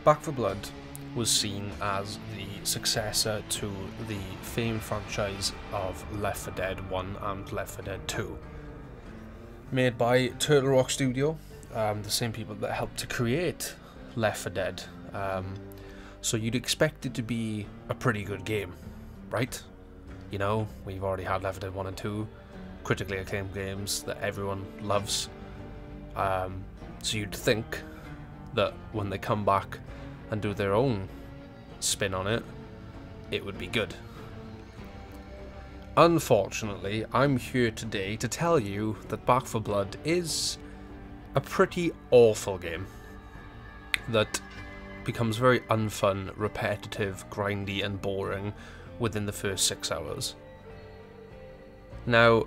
Back 4 Blood was seen as the successor to the famed franchise of Left 4 Dead 1 and Left 4 Dead 2. Made by Turtle Rock Studio, the same people that helped to create Left 4 Dead. So you'd expect it to be a pretty good game, right? You know, we've already had Left 4 Dead 1 and 2, critically acclaimed games that everyone loves. So you'd think that when they come back and do their own spin on it, it would be good. Unfortunately, I'm here today to tell you that Back 4 Blood is a pretty awful game that becomes very unfun, repetitive, grindy and boring within the first 6 hours. Now,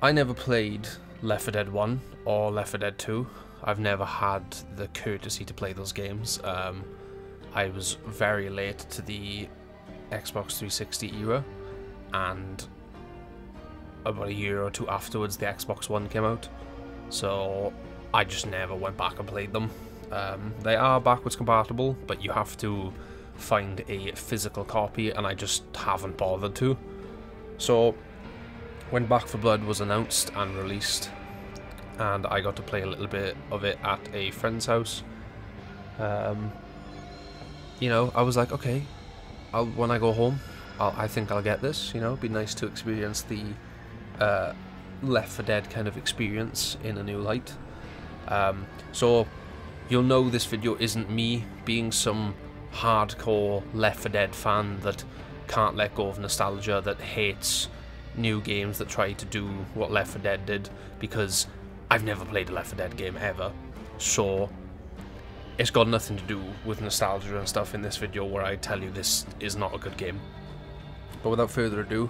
I never played Left 4 Dead 1 or Left 4 Dead 2. I've never had the courtesy to play those games. I was very late to the Xbox 360 era, and about a year or two afterwards the Xbox One came out, so I just never went back and played them. They are backwards compatible, but you have to find a physical copy, and I just haven't bothered to. So when Back 4 Blood was announced and released, and I got to play a little bit of it at a friend's house, you know, I was like, okay, when I go home, I think I'll get this, you know. It'd be nice to experience the Left 4 Dead kind of experience in a new light. So you'll know this video isn't me being some hardcore Left 4 Dead fan that can't let go of nostalgia, that hates new games that try to do what Left 4 Dead did, because I've never played a Left 4 Dead game ever. So it's got nothing to do with nostalgia and stuff in this video where I tell you this is not a good game. But without further ado,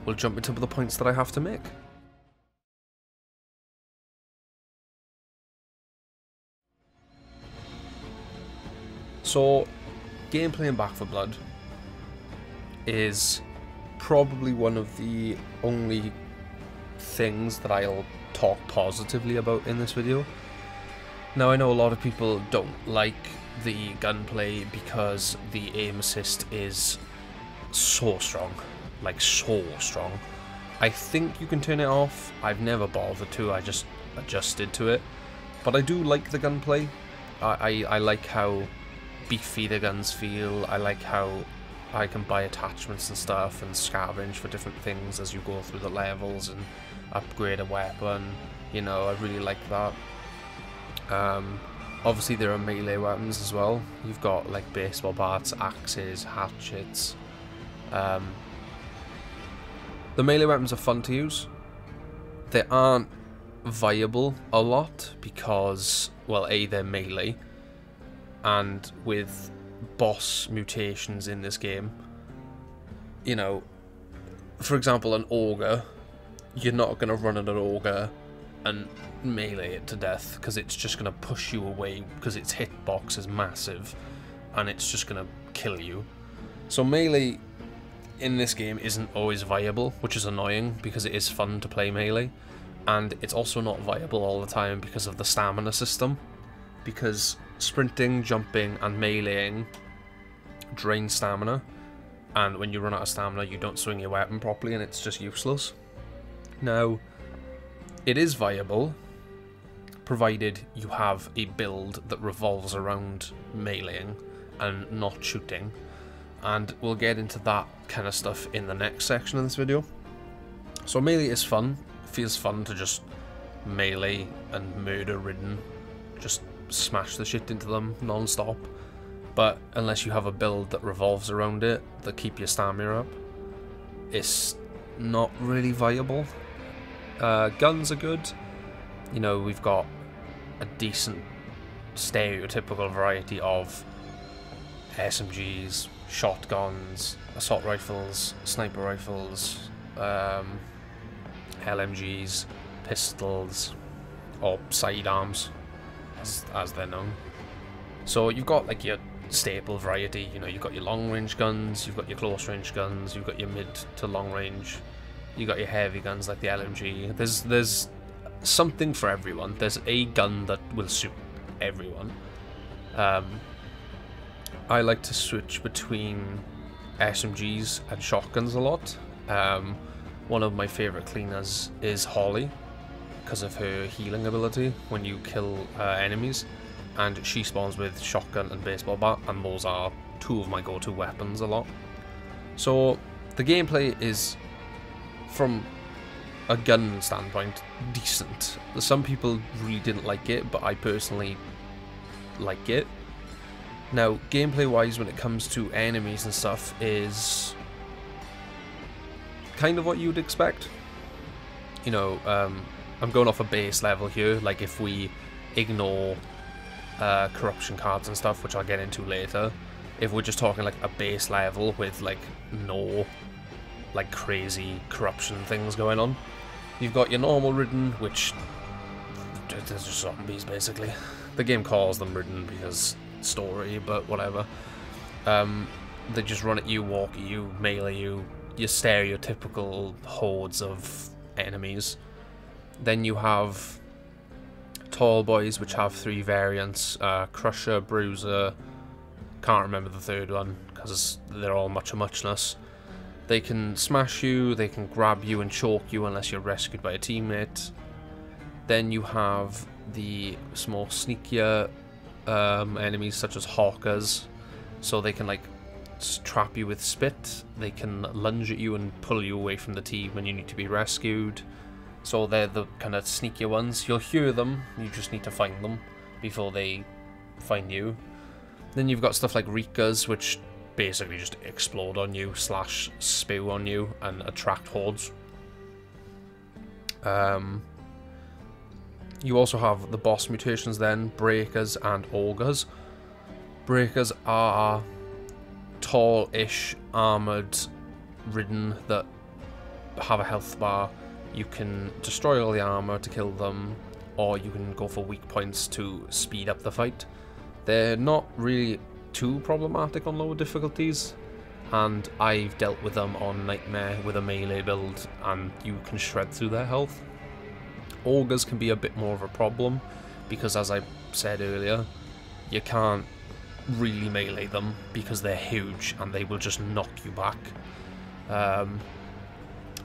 we'll jump into the points that I have to make. So, gameplay in Back 4 Blood is probably one of the only things that I'll talk positively about in this video. Now, I know a lot of people don't like the gunplay because the aim assist is so strong, like so strong. I think you can turn it off. I've never bothered to, I just adjusted to it. But I do like the gunplay. I like how beefy the guns feel. I like how I can buy attachments and stuff and scavenge for different things as you go through the levels and upgrade a weapon. You know, I really like that. Obviously there are melee weapons as well. You've got like baseball bats, axes, hatchets. The melee weapons are fun to use. They aren't viable a lot because, well, A, they're melee, and with boss mutations in this game, you know, for example, an ogre, you're not going to run at an ogre and melee it to death, because it's just going to push you away because its hitbox is massive and it's just going to kill you. So melee in this game isn't always viable, which is annoying because it is fun to play melee, and it's also not viable all the time because of the stamina system, because sprinting, jumping and meleeing drain stamina, and when you run out of stamina you don't swing your weapon properly and it's just useless. Now, it is viable provided you have a build that revolves around meleeing and not shooting, and we'll get into that kind of stuff in the next section of this video. So melee is fun. It feels fun to just melee and murder ridden, just smash the shit into them non-stop, but unless you have a build that revolves around it that keep your stamina up, it's not really viable. Guns are good. You know, we've got a decent stereotypical variety of SMGs, shotguns, assault rifles, sniper rifles, LMGs, pistols, or sidearms, as they're known. So you've got like your staple variety. You know, you've got your long range guns, you've got your close range guns, you've got your mid to long range, you got your heavy guns like the LMG. There's something for everyone. There's a gun that will suit everyone. I like to switch between SMGs and shotguns a lot. One of my favourite cleaners is Holly, because of her healing ability when you kill enemies, and she spawns with shotgun and baseball bat, and those are two of my go-to weapons a lot. So the gameplay is, from a gun standpoint, decent. Some people really didn't like it, but I personally like it. Now, gameplay-wise, when it comes to enemies and stuff, is kind of what you would expect. You know, I'm going off a base level here. Like, if we ignore corruption cards and stuff, which I'll get into later, if we're just talking like a base level with like no like crazy corruption things going on, you've got your normal ridden, which there's just zombies basically. The game calls them ridden because story, but whatever. They just run at you, walk at you, melee you, your stereotypical hordes of enemies. Then you have tall boys, which have 3 variants: Crusher, Bruiser, can't remember the third one because they're all much of muchness. They can smash you, they can grab you and choke you unless you're rescued by a teammate. Then you have the small sneakier enemies such as Hawkers, so they can like trap you with spit, they can lunge at you and pull you away from the team when you need to be rescued. So they're the kind of sneakier ones. You'll hear them, you just need to find them before they find you. Then you've got stuff like Reekers, which basically just explode on you, slash spew on you, and attract hordes. You also have the boss mutations then, Breakers and Augurs. Breakers are tall-ish, armoured, ridden, that have a health bar. You can destroy all the armour to kill them, or you can go for weak points to speed up the fight. They're not really too problematic on lower difficulties, and I've dealt with them on Nightmare with a melee build, and you can shred through their health. Augurs can be a bit more of a problem, because as I said earlier, you can't really melee them because they're huge and they will just knock you back.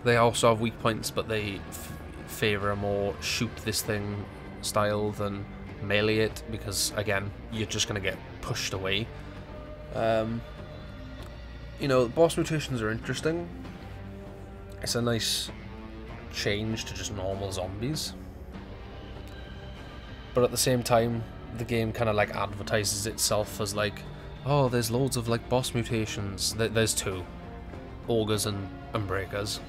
They also have weak points, but they favour a more shoot this thing style than melee it, because again, you're just going to get pushed away. You know, boss mutations are interesting. It's a nice change to just normal zombies, but at the same time, the game kind of like advertises itself as like, oh, there's loads of like boss mutations. There's 2, Augurs and Breakers.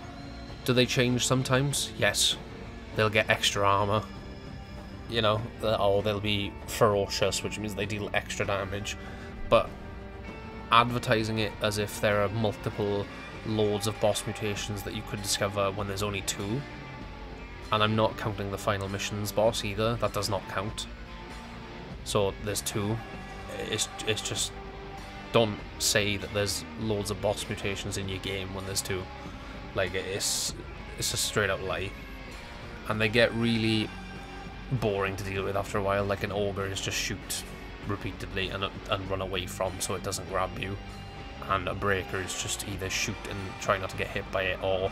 Do they change sometimes? Yes. They'll get extra armor, you know, or they'll be ferocious, which means they deal extra damage. But advertising it as if there are multiple loads of boss mutations that you could discover when there's only 2, and I'm not counting the final missions boss either, that does not count. So there's 2. It's just, don't say that there's loads of boss mutations in your game when there's 2. Like, it's a straight up lie, and they get really boring to deal with after a while. Like, an Augur is just shoot repeatedly and run away from, so it doesn't grab you, and a Breaker is just either shoot and try not to get hit by it, or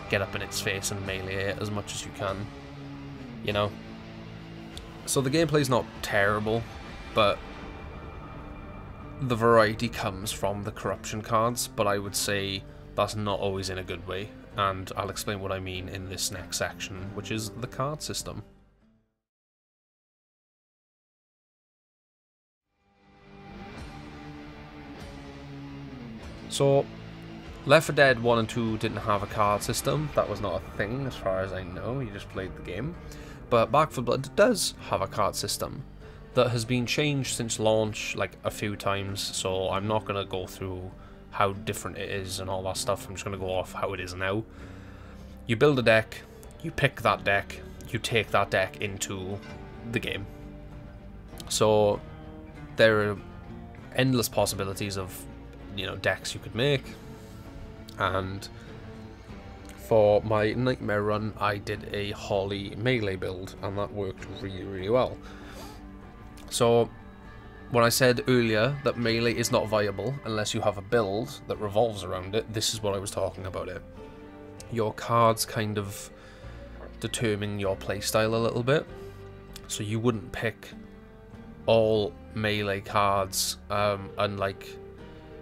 get up in its face and melee it as much as you can, you know. So the gameplay's not terrible, but the variety comes from the corruption cards, but I would say that's not always in a good way, and I'll explain what I mean in this next section, which is the card system. So, Left 4 Dead 1 and 2 didn't have a card system. That was not a thing as far as I know, you just played the game. But Back 4 Blood does have a card system that has been changed since launch like a few times, so I'm not going to go through how different it is and all that stuff. I'm just going to go off how it is now. You build a deck, you pick that deck, you take that deck into the game. So there are endless possibilities of, you know, decks you could make, and for my Nightmare run I did a Holly melee build, and that worked really, really well. So when I said earlier that melee is not viable unless you have a build that revolves around it, this is what I was talking about it. Your cards kind of determine your playstyle a little bit. So you wouldn't pick all melee cards, and like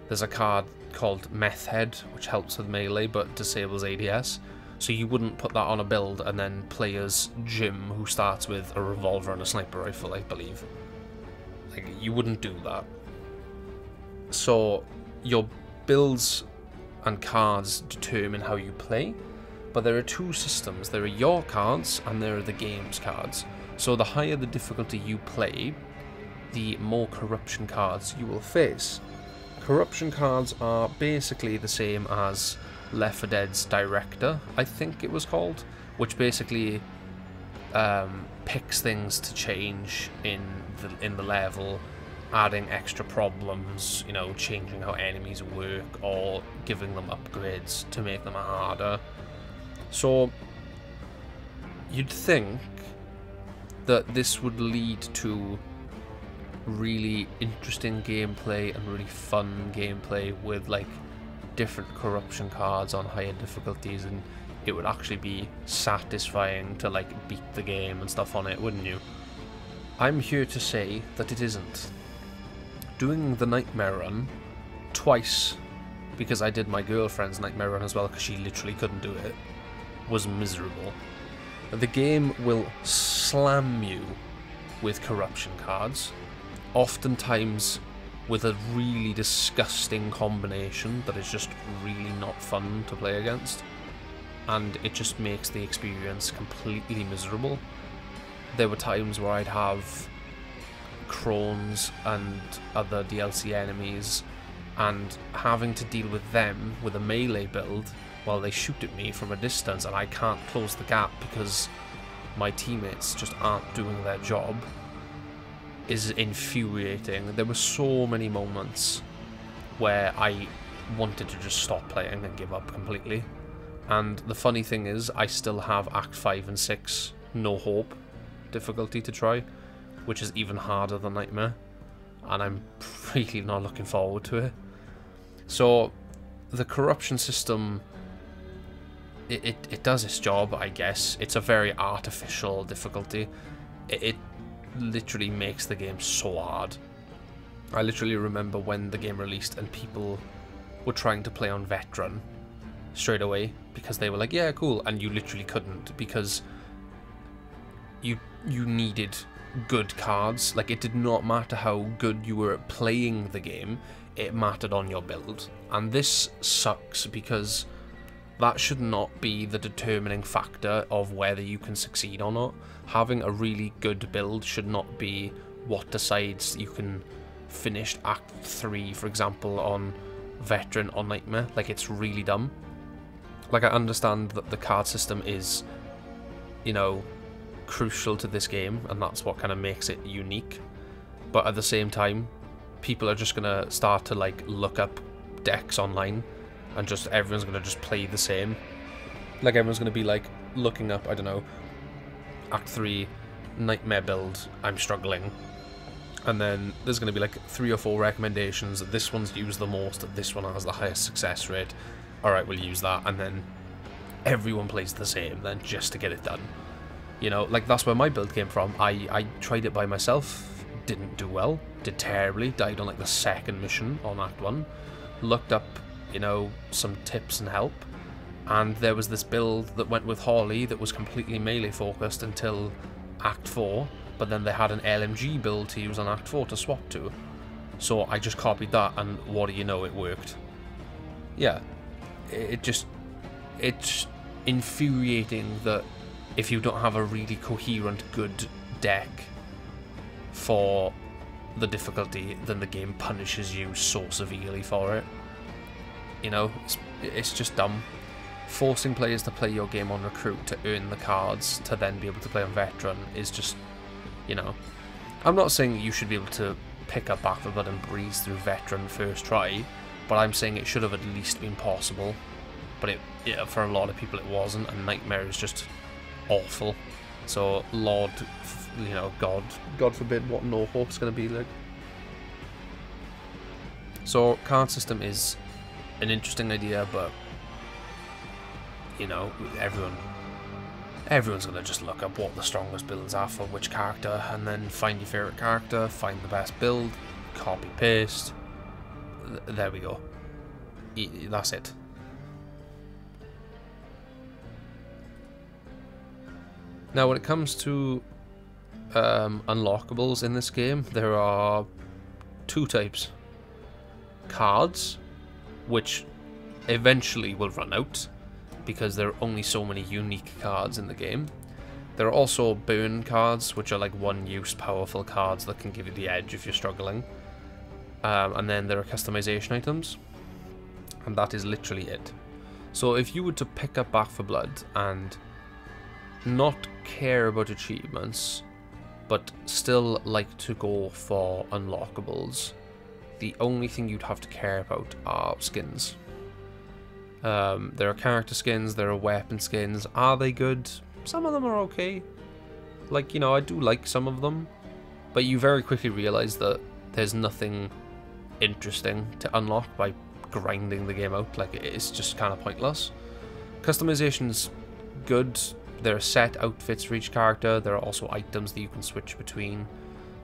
there's a card called Meth Head which helps with melee but disables ADS. So you wouldn't put that on a build and then play as Jim, who starts with a revolver and a sniper rifle, I believe. Like, you wouldn't do that. So your builds and cards determine how you play, but there are two systems. There are your cards and there are the game's cards. So the higher the difficulty you play, the more corruption cards you will face. Corruption cards are basically the same as Left 4 Dead's Director, I think it was called, which basically picks things to change in the level, adding extra problems, you know, changing how enemies work or giving them upgrades to make them harder. So you'd think that this would lead to really interesting gameplay and really fun gameplay with like different corruption cards on higher difficulties, and it would actually be satisfying to like beat the game and stuff on it, wouldn't you? I'm here to say that it isn't. Doing the Nightmare Run twice, because I did my girlfriend's Nightmare Run as well because she literally couldn't do it, was miserable. The game will slam you with corruption cards, oftentimes with a really disgusting combination that is just really not fun to play against, and it just makes the experience completely miserable. There were times where I'd have crones and other DLC enemies, and having to deal with them with a melee build while they shoot at me from a distance and I can't close the gap because my teammates just aren't doing their job is infuriating. There were so many moments where I wanted to just stop playing and give up completely. And the funny thing is, I still have Act 5 and 6 no hope difficulty to try, which is even harder than Nightmare, and I'm really not looking forward to it. So the corruption system, it does its job, I guess. It's a very artificial difficulty. It literally makes the game so hard. I literally remember when the game released and people were trying to play on Veteran straight away because they were like, yeah, cool, and you literally couldn't because you needed good cards. Like, it did not matter how good you were at playing the game, it mattered on your build. And this sucks because that should not be the determining factor of whether you can succeed or not. Having a really good build should not be what decides you can finish Act 3, for example, on Veteran or Nightmare. Like, it's really dumb. Like, I understand that the card system is, you know, crucial to this game, and that's what kind of makes it unique. But at the same time, people are just gonna start to, like, look up decks online, and just everyone's gonna just play the same. Like, everyone's gonna be, like, looking up, I don't know, Act 3 Nightmare build, I'm struggling. And then there's going to be like 3 or 4 recommendations. This one's used the most, this one has the highest success rate. Alright, we'll use that. And then everyone plays the same then just to get it done. You know, like, that's where my build came from. I tried it by myself, didn't do well, did terribly, died on like the 2nd mission on Act 1. Looked up, you know, some tips and help. And there was this build that went with Holly that was completely melee focused until Act 4, but then they had an LMG build to use on Act 4 to swap to. So I just copied that, and what do you know, it worked. Yeah, it's infuriating that if you don't have a really coherent, good deck for the difficulty, then the game punishes you so severely for it. You know, it's just dumb. Forcing players to play your game on Recruit to earn the cards to then be able to play on Veteran is just, you know... I'm not saying you should be able to pick up Back 4 Blood and breeze through Veteran first try, but I'm saying it should have at least been possible. But for a lot of people it wasn't, and Nightmare is just awful. So, Lord, you know, God forbid what No Hope's going to be like. So card system is an interesting idea, but you know, everyone's gonna just look up what the strongest builds are for which character, and then find your favorite character, find the best build, copy paste. There we go. That's it. Now, when it comes to unlockables in this game, there are two types. Cards, which eventually will run out, because there are only so many unique cards in the game. There are also burn cards, which are like one-use powerful cards that can give you the edge if you're struggling. And then there are customization items, and that is literally it. So if you were to pick up Back 4 Blood and not care about achievements, but still like to go for unlockables, the only thing you'd have to care about are skins. There are character skins, there are weapon skins. Are they good? Some of them are okay. Like, you know, I do like some of them, but you very quickly realise that there's nothing interesting to unlock by grinding the game out. Like, it's just kind of pointless. Customization's good. There are set outfits for each character. There are also items that you can switch between,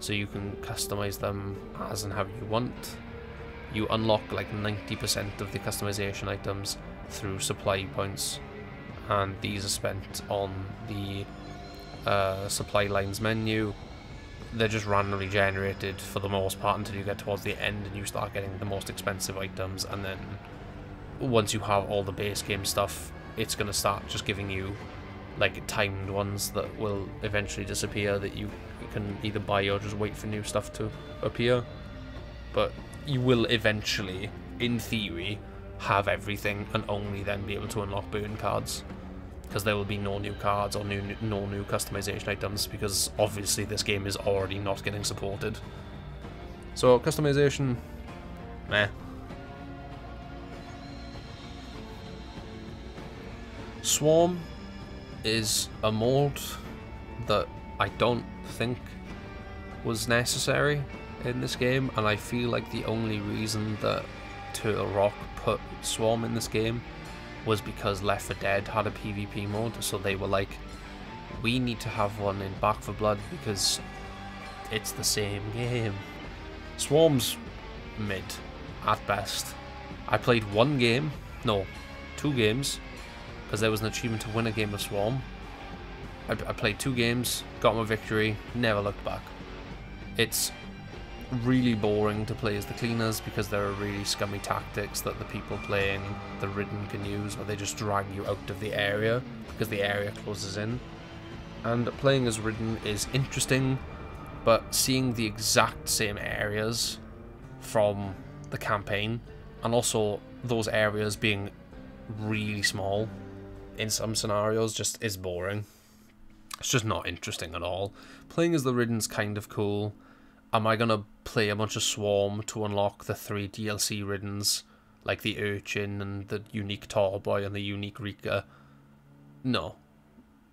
so you can customize them as and how you want. You unlock like 90% of the customization items through supply points, and these are spent on the supply lines menu. They're just randomly generated for the most part until you get towards the end and you start getting the most expensive items, and then once you have all the base game stuff, it's going to start just giving you like timed ones that will eventually disappear, that you can either buy or just wait for new stuff to appear. But you will eventually, in theory, have everything and only then be able to unlock burn cards, because there will be no new cards or no new customization items, because obviously this game is already not getting supported. So customization, meh. Swarm is a mode that I don't think was necessary in this game, and I feel like the only reason that Turtle Rock put Swarm in this game was because Left 4 Dead had a PvP mode, so they were like, we need to have one in Back 4 Blood because it's the same game. Swarm's mid at best. I played two games, because there was an achievement to win a game of Swarm. I played 2 games, got my victory, never looked back. It's really boring to play as the cleaners, because there are really scummy tactics that the people playing the Ridden can use, where they just drag you out of the area because the area closes in. And playing as Ridden is interesting, but seeing the exact same areas from the campaign, and also those areas being really small in some scenarios, just is boring. It's just not interesting at all. Playing as the Ridden's kind of cool. Am I gonna play a bunch of Swarm to unlock the 3 DLC Riddens, like the Urchin and the unique Tall Boy and the unique Rika? No.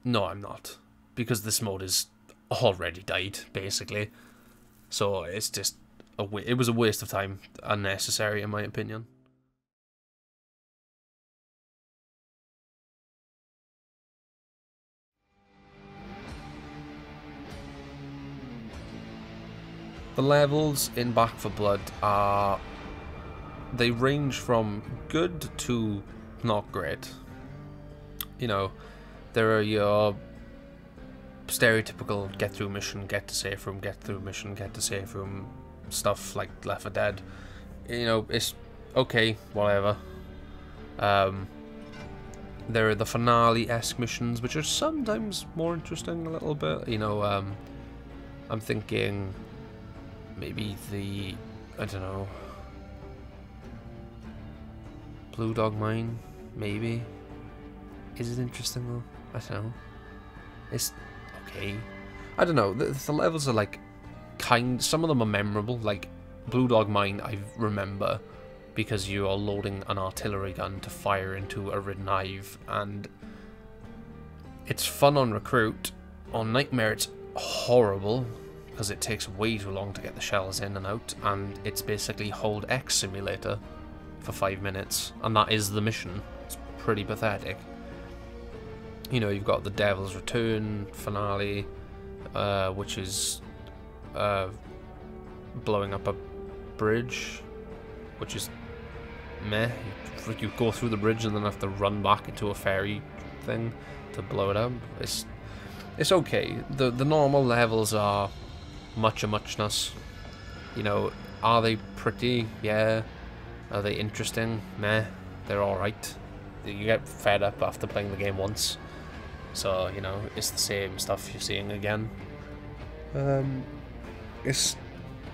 No, I'm not. Because this mode is already died, basically. So it's just it was a waste of time, unnecessary in my opinion. The levels in Back 4 Blood they range from good to not great. You know, there are your stereotypical get through mission, get to safe room, get through mission, get to safe room stuff like Left 4 Dead. You know, it's okay, whatever. There are the finale-esque missions, which are sometimes more interesting a little bit. You know, I'm thinking maybe I don't know, Blue Dog Mine, maybe. Is it interesting though? I don't know. It's okay. I don't know. The levels are like some of them are memorable. Like Blue Dog Mine, I remember because you are loading an artillery gun to fire into a Ridden hive, and it's fun on Recruit. On Nightmare, it's horrible because it takes way too long to get the shells in and out, and it's basically Hold X Simulator for 5 minutes, and that is the mission. It's pretty pathetic. You know, you've got the Devil's Return finale, which is blowing up a bridge, which is meh. You go through the bridge and then have to run back into a ferry thing to blow it up. It's okay. The normal levels are much a muchness. You know, are they pretty? Yeah. Are they interesting? Meh. They're alright. You get fed up after playing the game once. So, you know, it's the same stuff you're seeing again. The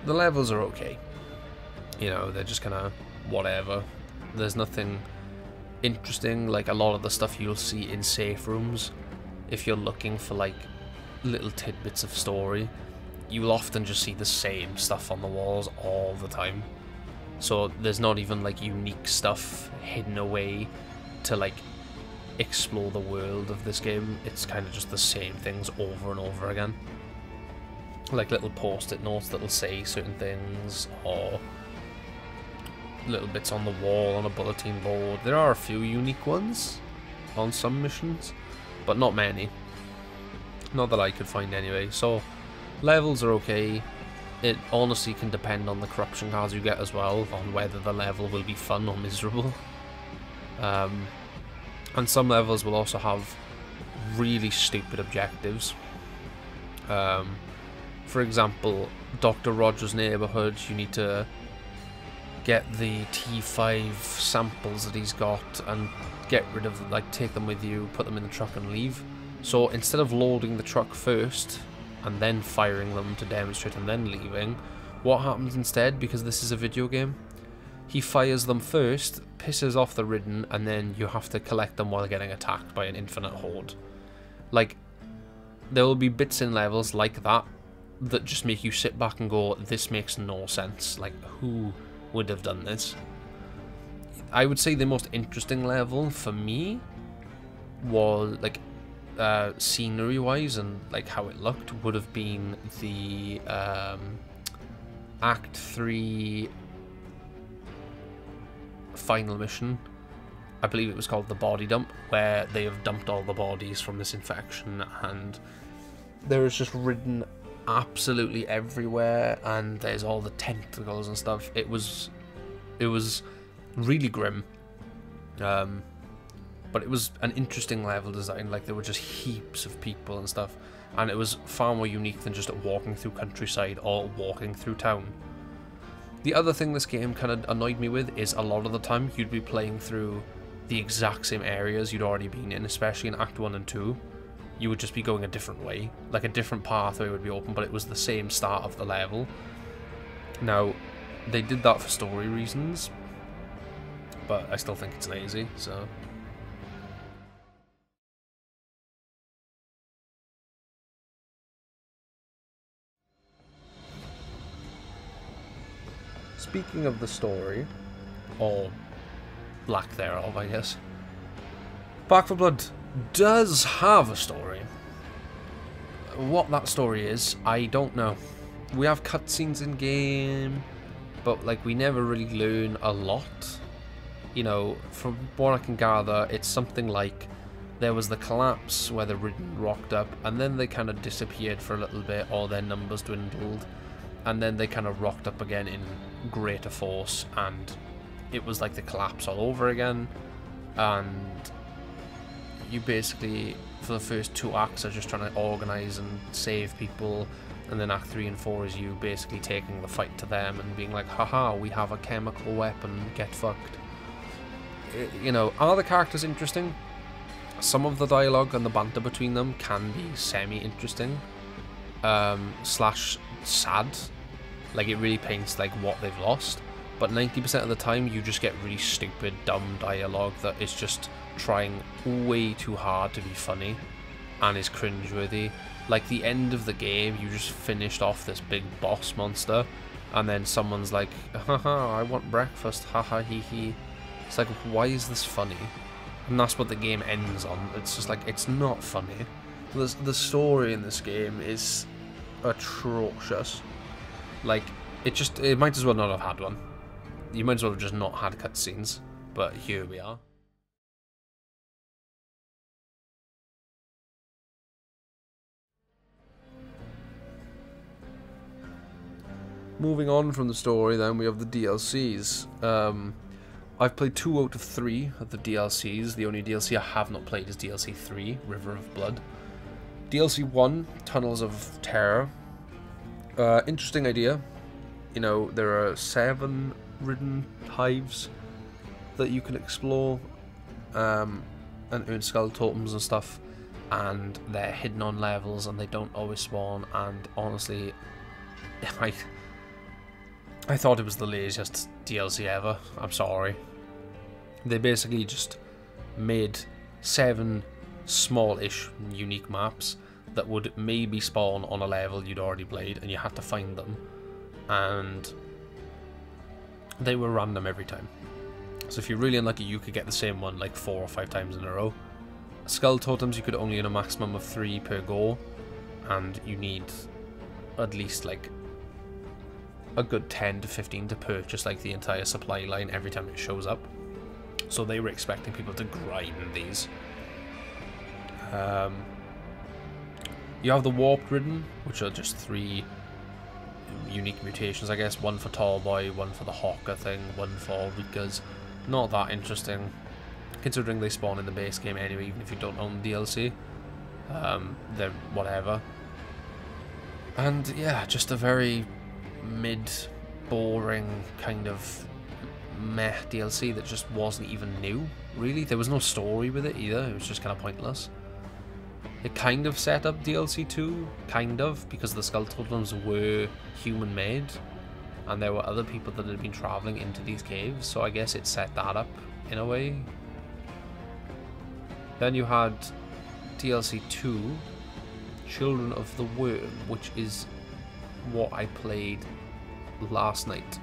levels are okay. You know, they're just kind of whatever. There's nothing interesting, like a lot of the stuff you'll see in safe rooms. If you're looking for like little tidbits of story, you'll often just see the same stuff on the walls all the time. So there's not even like unique stuff hidden away to like explore the world of this game. It's kind of just the same things over and over again. Like little post-it notes that'll say certain things, or little bits on the wall on a bulletin board. There are a few unique ones on some missions, but not many. Not that I could find anyway. So levels are okay. It honestly can depend on the corruption cards you get as well, on whether the level will be fun or miserable. And some levels will also have really stupid objectives. For example, Dr. Rogers' Neighborhood, you need to get the T5 samples that he's got and get rid of them, like take them with you, put them in the truck and leave. So instead of loading the truck first and then firing them to demonstrate and then leaving, what happens instead, because this is a video game, he fires them first, pisses off the Ridden, and then you have to collect them while getting attacked by an infinite horde. Like, there will be bits in levels like that that just make you sit back and go, this makes no sense. Like, who would have done this? I would say the most interesting level for me was, like, scenery wise and like how it looked, would have been the Act 3 final mission. I believe it was called the body dump, where they have dumped all the bodies from this infection and there is just Ridden absolutely everywhere, and there's all the tentacles and stuff. It was really grim, but it was an interesting level design. Like, there were just heaps of people and stuff, and it was far more unique than just walking through countryside or walking through town. The other thing this game kind of annoyed me with is a lot of the time you'd be playing through the exact same areas you'd already been in, especially in Act 1 and 2. You would just be going a different way, like a different pathway would be open, but it was the same start of the level. Now, they did that for story reasons, but I still think it's lazy, so... Speaking of the story, or lack thereof, I guess, Back 4 Blood does have a story. What that story is, I don't know. We have cutscenes in game, but like we never really learn a lot. You know, from what I can gather, it's something like there was the collapse where the Ridden rocked up, and then they kind of disappeared for a little bit, or their numbers dwindled, and then they kind of rocked up again in greater force, and it was like the collapse all over again. And you basically, for the first 2 acts, are just trying to organise and save people, and then Act 3 and 4 is you basically taking the fight to them and being like, haha, we have a chemical weapon, get fucked. You know, are the characters interesting? Some of the dialogue and the banter between them can be semi-interesting, slash sad. Like, it really paints like what they've lost, but 90% of the time you just get really stupid, dumb dialogue that is just trying way too hard to be funny and is cringeworthy. Like, the end of the game, you just finished off this big boss monster, and then someone's like, haha, I want breakfast, haha, hee hee. It's like, why is this funny? And that's what the game ends on. It's just like, it's not funny. The story in this game is atrocious. Like, it might as well not have had one. You might as well have just not had cutscenes, but here we are. Moving on from the story, then we have the DLCs. I've played 2 out of 3 of the DLCs. The only DLC I have not played is DLC 3, River of Blood. DLC 1, Tunnels of Terror. Interesting idea. You know, there are 7 ridden hives that you can explore and earn skull totems and stuff, and they're hidden on levels and they don't always spawn, and honestly, I thought it was the laziest DLC ever. I'm sorry. They basically just made 7 small-ish unique maps that would maybe spawn on a level you'd already played, and you had to find them. And they were random every time. So if you're really unlucky, you could get the same one like 4 or 5 times in a row. Skull totems, you could only earn a maximum of 3 per go, and you need at least like a good 10 to 15 to purchase like the entire supply line every time it shows up. So they were expecting people to grind these. You have the warped ridden, which are just 3 unique mutations, I guess. One for Tallboy, one for the Hawker thing, one for Rika's. Not that interesting, considering they spawn in the base game anyway, even if you don't own the DLC. They're whatever. And yeah, just a very boring kind of meh DLC that just wasn't even new, really. There was no story with it either. It was just kind of pointless. It kind of set up DLC 2, kind of, because the skull totems were human made and there were other people that had been traveling into these caves, so I guess it set that up in a way. Then you had DLC 2, Children of the Worm, which is what I played last night.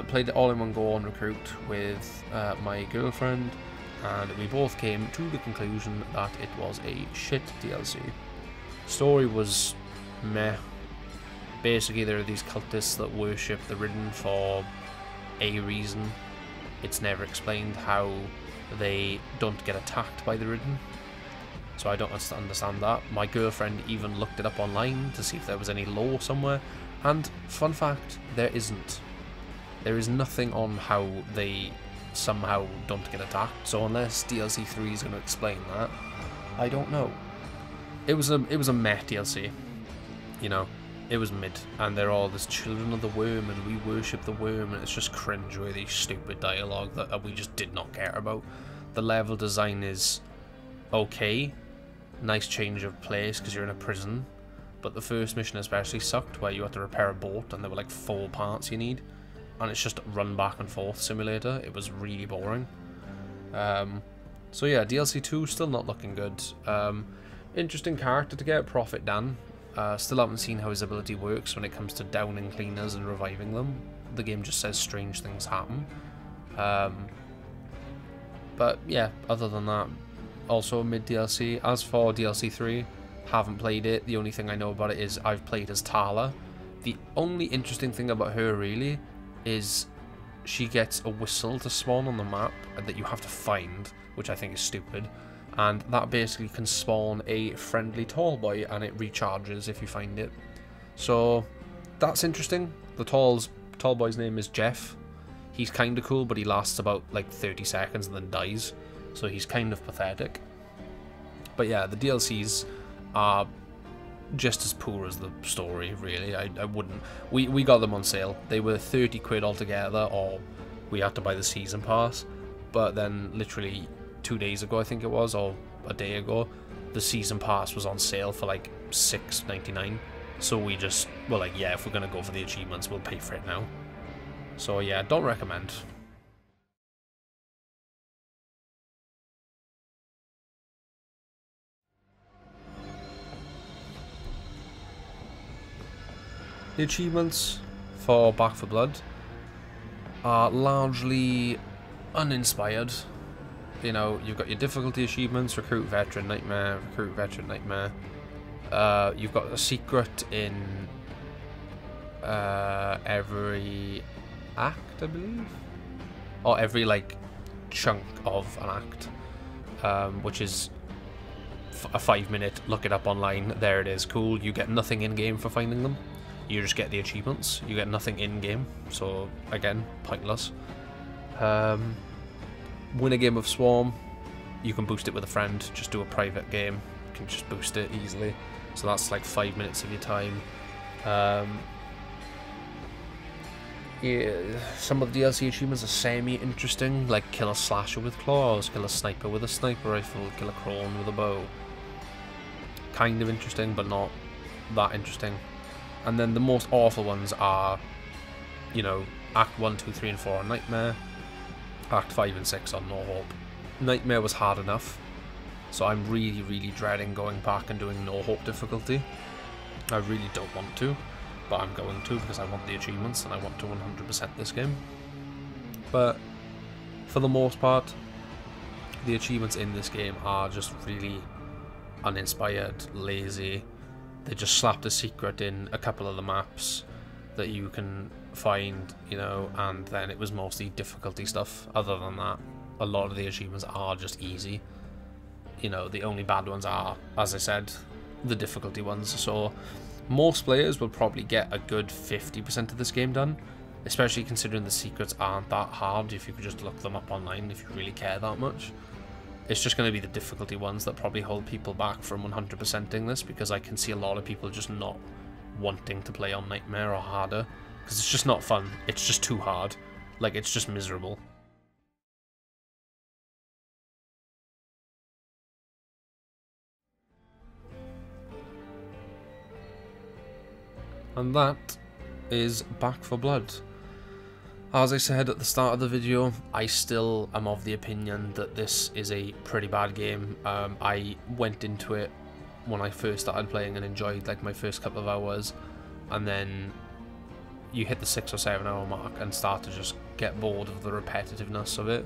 Played it all in one go on Recruit with my girlfriend, and we both came to the conclusion that it was a shit DLC. Story was meh. Basically, there are these cultists that worship the Ridden for a reason. It's never explained how they don't get attacked by the Ridden, so I don't understand that. My girlfriend even looked it up online to see if there was any lore somewhere, and fun fact, there isn't. There is nothing on how they somehow don't get attacked, so unless DLC 3 is going to explain that, I don't know. It was a meh DLC, you know. It was mid, and they're all this Children of the Worm, and we worship the worm, and it's just cringe-worthy, stupid dialogue that we just did not care about. The level design is okay, nice change of place because you're in a prison, but the first mission especially sucked, where you had to repair a boat, and there were like 4 parts you need, and it's just run back and forth simulator. It was really boring. So yeah, DLC 2 still not looking good. Interesting character to get, Prophet Dan. Still haven't seen how his ability works when it comes to downing cleaners and reviving them. The game just says strange things happen. But yeah, other than that, also a mid DLC. As for DLC 3, haven't played it. The only thing I know about it is I've played as Tala. The only interesting thing about her really is she gets a whistle to spawn on the map that you have to find, which I think is stupid. And that basically can spawn a friendly Tallboy, and it recharges if you find it. So that's interesting. The Tallboy's name is Jeff. He's kind of cool, but he lasts about like 30 seconds and then dies. So he's kind of pathetic. But yeah, the DLCs are just as poor as the story, really. I wouldn't... We got them on sale. They were 30 quid altogether, or we had to buy the season pass. But then literally 2 days ago, I think it was, or a day ago, the season pass was on sale for like $6.99. So we just were like, yeah, if we're gonna go for the achievements, we'll pay for it now. So yeah, don't recommend. The achievements for Back 4 Blood are largely uninspired. You know, you've got your difficulty achievements, Recruit Veteran Nightmare, Recruit Veteran Nightmare. You've got a secret in every act, I believe, or every like chunk of an act, which is a 5-minute look it up online. There it is. Cool. You get nothing in game for finding them. You just get the achievements. You get nothing in game, so again, pointless. Win a game of Swarm. You can boost it with a friend. Just do a private game. You can just boost it easily. So that's like 5 minutes of your time. Yeah, some of the DLC achievements are semi-interesting, like kill a slasher with claws, kill a sniper with a sniper rifle, kill a crone with a bow. Kind of interesting, but not that interesting. And then the most awful ones are, you know, Act 1, 2, 3 and 4 are Nightmare, Act 5 and 6 are No Hope. Nightmare was hard enough, so I'm really dreading going back and doing No Hope difficulty. I really don't want to, but I'm going to because I want the achievements and I want to 100% this game. But for the most part, the achievements in this game are just really uninspired, lazy. They just slapped a secret in a couple of the maps that you can find, you know, and then it was mostly difficulty stuff. Other than that, a lot of the achievements are just easy. You know, the only bad ones are, as I said, the difficulty ones. So most players will probably get a good 50% of this game done, especially considering the secrets aren't that hard if you could just look them up online if you really care that much. It's just going to be the difficulty ones that probably hold people back from 100%ing this, because I can see a lot of people just not wanting to play on Nightmare or harder, because it's just not fun. It's just too hard. Like, it's just miserable. And that is Back 4 Blood. As I said at the start of the video, I still am of the opinion that this is a pretty bad game. I went into it when I first started playing and enjoyed like my first couple of hours, and then you hit the 6 or 7 hour mark and start to just get bored of the repetitiveness of it.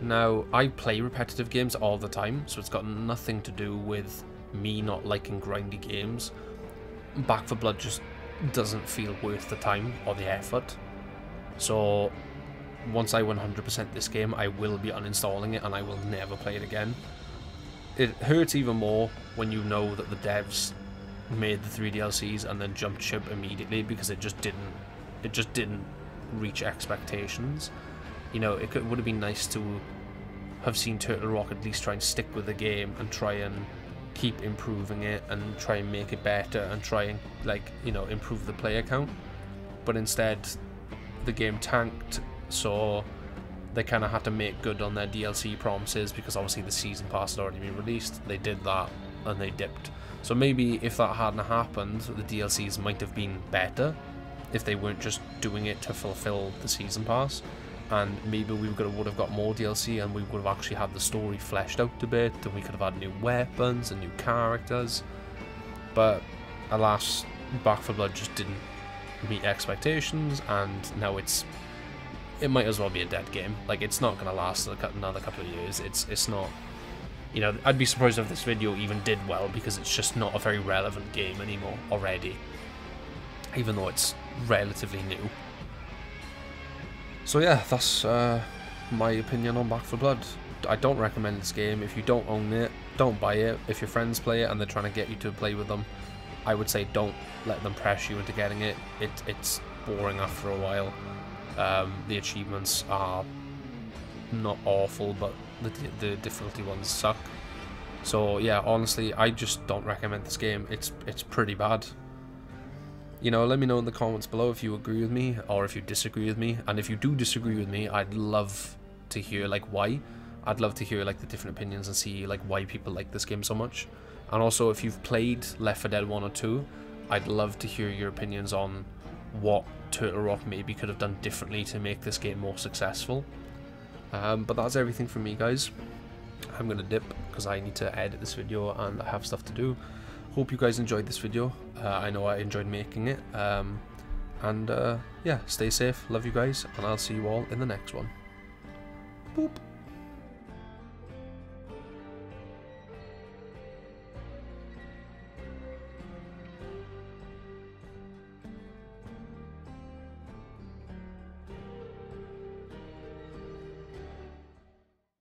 Now, I play repetitive games all the time, so it's got nothing to do with me not liking grindy games. Back 4 Blood just doesn't feel worth the time or the effort. So once I 100% this game, I will be uninstalling it and I will never play it again. It hurts even more when you know that the devs made the 3 DLCs and then jumped ship immediately, because it just didn't reach expectations. You know, it would have been nice to have seen Turtle Rock at least try and stick with the game and try and keep improving it and try and make it better and try and, like, you know, improve the player count. But instead, the game tanked, so they kind of had to make good on their DLC promises, because obviously the season pass had already been released. They did that and they dipped. So maybe if that hadn't happened, the DLCs might have been better if they weren't just doing it to fulfill the season pass, and maybe we would have got more DLC and we would have actually had the story fleshed out a bit, and we could have had new weapons and new characters. But alas, Back 4 Blood just didn't meet expectations, and now it might as well be a dead game. Like, it's not going to last another couple of years. It's not, you know, I'd be surprised if this video even did well, because it's just not a very relevant game anymore already, even though it's relatively new. So yeah, that's my opinion on Back 4 Blood. I don't recommend this game. If you don't own it, don't buy it. If your friends play it and they're trying to get you to play with them, I would say don't let them press you into getting it. It's boring after a while. The achievements are not awful, but the difficulty ones suck. So yeah, honestly, I just don't recommend this game. It's pretty bad. You know, let me know in the comments below if you agree with me or if you disagree with me. And if you do disagree with me, I'd love to hear, like, why. I'd love to hear, like, the different opinions and see, like, why people like this game so much. And also, if you've played Left 4 Dead 1 or 2, I'd love to hear your opinions on what Turtle Rock maybe could have done differently to make this game more successful. But that's everything from me, guys. I'm going to dip because I need to edit this video and I have stuff to do. Hope you guys enjoyed this video. I know I enjoyed making it. Yeah, stay safe. Love you guys. And I'll see you all in the next one. Boop.